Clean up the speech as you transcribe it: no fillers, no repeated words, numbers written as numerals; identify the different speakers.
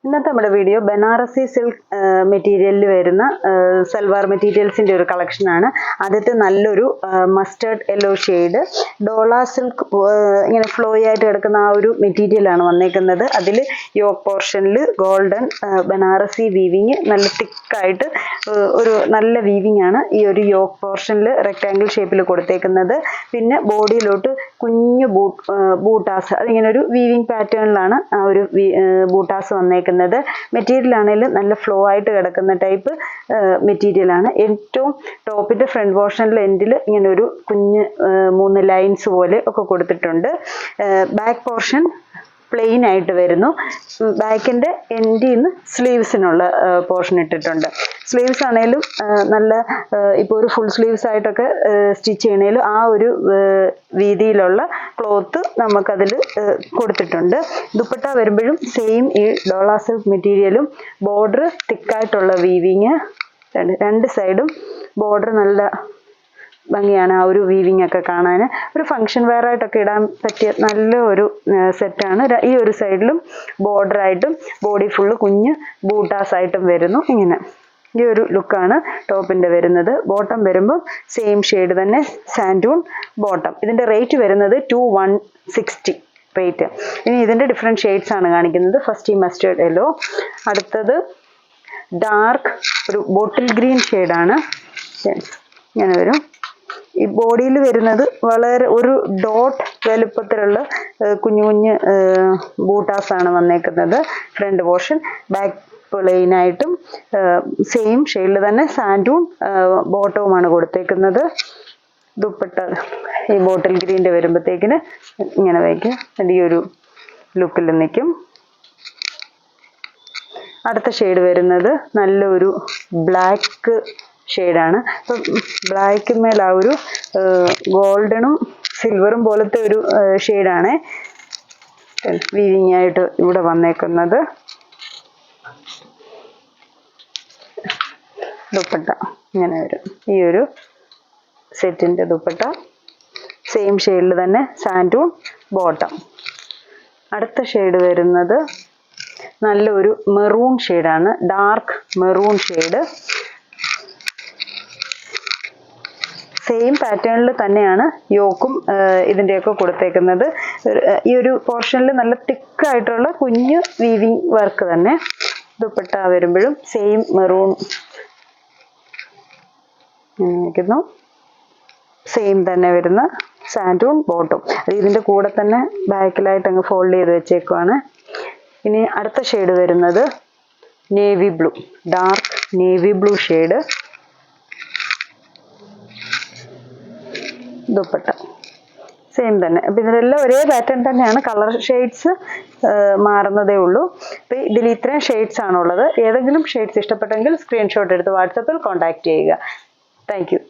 Speaker 1: ഇന്നത്തെ നമ്മുടെ video Banarasi silk മെറ്റീരിയലിൽ വരുന്ന സൽവാർ മെറ്റീരിയൽസിൻ്റെ ഒരു കളക്ഷനാണ്. ആദ്യത്തെ നല്ലൊരു മസ്റ്റേർഡ് യെല്ലോ ഷെയ്ഡ് ഡോള സിൽക്ക് ഇങ്ങനെ ഫ്ലോയി ആയിട്ട് കിടക്കുന്ന ആ ഒരു മെറ്റീരിയലാണ് വന്നേക്കുന്നത്. അതിൽ യോക്ക് പോർഷനിൽ ഗോൾഡൻ ബനാറസി വീവിങ് നല്ല തിക്കായിട്ട് ഒരു നല്ല വീവിങ് ആണ് ഈ ഒരു യോക്ക് പോർഷനിൽ റെക്ടാങ്കിൾ ഷേപ്പിൽ കൊടുത്തേക്കുന്നത്. പിന്നെ ബോഡിയിലോട്ട് കുഞ്ഞു ബൂട്ടാസ് അതിങ്ങനെ ഒരു വീവിങ് പാറ്റേണിലാണ് ആ ഒരു ബൂട്ടാസ് വന്നേക്കുന്നത്. മെറ്റീരിയൽ ആണെങ്കിലും നല്ല ഫ്ലോ ആയിട്ട് കിടക്കുന്ന ടൈപ്പ് മെറ്റീരിയലാണ്. ഏറ്റവും ടോപ്പിന്റെ ഫ്രണ്ട് പോർഷനിൽ എൻഡിൽ ഇങ്ങനെ ഒരു കുഞ്ഞ് 3 ലൈൻസ് പോലെ ഒക്കെ കൊടുത്തിട്ടുണ്ട്. ബാക്ക് പോർഷൻ പ്ലെയിൻ ആയിട്ട് വരുന്നു. ബാക്കിന്റെ എൻഡിൽ നിന്ന് സ്ലീവ്സിനുള്ള പോർഷൻ ഇട്ടിട്ടുണ്ട്. സ്ലീവ്സ് ആണെങ്കിലും നല്ല ഇപ്പോൾ ഒരു ഫുൾ സ്ലീവ്സ് ആയിട്ടൊക്കെ സ്റ്റിച്ച് ചെയ്യണേലും ആ ഒരു വീതിയിലുള്ള ക്ലോത്ത് നമുക്കതിൽ കൊടുത്തിട്ടുണ്ട്. ദുപ്പട്ട വരുമ്പോഴും സെയിം ഈ ഡോള സിൽക്ക് മെറ്റീരിയലും ബോർഡർ തിക്കായിട്ടുള്ള വീവിങ്, രണ്ട് സൈഡും ബോർഡർ നല്ല ഭംഗിയാണ്. ആ ഒരു വീവിങ് ഒക്കെ കാണാൻ ഒരു ഫംഗ്ഷൻ വെയർ ആയിട്ടൊക്കെ ഇടാൻ പറ്റിയ നല്ല ഒരു സെറ്റാണ്. ഈ ഒരു സൈഡിലും ബോർഡർ ആയിട്ടും ബോഡി ഫുള്ള് കുഞ്ഞ് ബൂട്ടാസ് ആയിട്ടും വരുന്നു. ഇങ്ങനെ ഈ ഒരു ലുക്കാണ് ടോപ്പിന്റെ വരുന്നത്. ബോട്ടം വരുമ്പോൾ സെയിം ഷെയ്ഡ് തന്നെ സാൻഡൂൺ ബോട്ടം. ഇതിന്റെ റേറ്റ് വരുന്നത് 2160 റേറ്റ്. ഇനി ഇതിന്റെ ഡിഫറെന്റ് ഷെയ്ഡ്സ് ആണ് കാണിക്കുന്നത്. ഫസ്റ്റ് ഈ മസ്റ്റേർഡ് യെല്ലോ, അടുത്തത് ഡാർക്ക് ഒരു ബോട്ടിൽ ഗ്രീൻ ഷെയ്ഡാണ്. ഇങ്ങനെ വരും. ഈ ബോഡിയിൽ വരുന്നത് വളരെ ഒരു ഡോട്ട് വലുപ്പത്തിലുള്ള കുഞ്ഞു കുഞ്ഞ് ബൂട്ടാസ് ആണ് വന്നേക്കുന്നത്. ഫ്രണ്ട് പോർഷൻ ബാക്ക് പ്ലെയിൻ ആയിട്ടും സെയിം ഷെയ്ഡിൽ തന്നെ സാൻഡൂൺ ബോട്ടവുമാണ് കൊടുത്തേക്കുന്നത്. ദുപ്പട്ട ഈ ബോട്ടിൽ ഗ്രീൻ്റെ വരുമ്പോഴത്തേക്കിന് ഇങ്ങനെ വയ്ക്കും, ഈ ഒരു ലുക്കിൽ നിൽക്കും. അടുത്ത ഷെയ്ഡ് വരുന്നത് നല്ലൊരു ബ്ലാക്ക് ഷെയ്ഡാണ്. അപ്പം ബ്ലാക്കിന്മേൽ ആ ഒരു ഗോൾഡനും സിൽവറും പോലത്തെ ഒരു ഷെയ്ഡാണ് വീവിങ് ആയിട്ട് ഇവിടെ വന്നേക്കുന്നത്. ദുപ്പട്ട ഇങ്ങനെ വരും. ഈ ഒരു സെറ്റിന്റെ ദുപ്പട്ട സെയിം ഷെയ്ഡിൽ തന്നെ സാൻഡൂൺ ബോട്ടം. അടുത്ത ഷെയ്ഡ് വരുന്നത് നല്ലൊരു മെറൂൺ ഷെയ്ഡാണ്, ഡാർക്ക് മെറൂൺ ഷെയ്ഡ്. സെയിം പാറ്റേണിൽ തന്നെയാണ് യോക്കും ഇതിൻ്റെയൊക്കെ കൊടുത്തേക്കുന്നത്. ഈ ഒരു പോർഷനിൽ നല്ല തിക്കായിട്ടുള്ള കുഞ്ഞു വീവിങ് വർക്ക് തന്നെ. ദുപ്പട്ട വരുമ്പോഴും സെയിം മെറൂൺ വയ്ക്കുന്നു. സെയിം തന്നെ വരുന്ന സാൻഡൂൺ ബോട്ടം. അത് ഇതിൻ്റെ കൂടെ തന്നെ ബാക്കിലായിട്ട് അങ്ങ് ഫോൾഡ് ചെയ്ത് വെച്ചേക്കുവാണ്. ഇനി അടുത്ത ഷെയ്ഡ് വരുന്നത് navy blue, dark navy blue shade. Dupatta same തന്നെ. അപ്പം ഇതിലെല്ലാം ഒരേ പാറ്റേൺ തന്നെയാണ്, കളർ ഷെയ്ഡ്സ് മാറുന്നതേ ഉള്ളൂ. അപ്പം ഇതിൽ ഇത്രയും ഷെയ്ഡ്സ് ആണുള്ളത്. ഏതെങ്കിലും ഷെയ്ഡ്സ് ഇഷ്ടപ്പെട്ടെങ്കിൽ സ്ക്രീൻഷോട്ട് എടുത്ത് വാട്സപ്പിൽ കോൺടാക്ട് ചെയ്യുക. Thank you.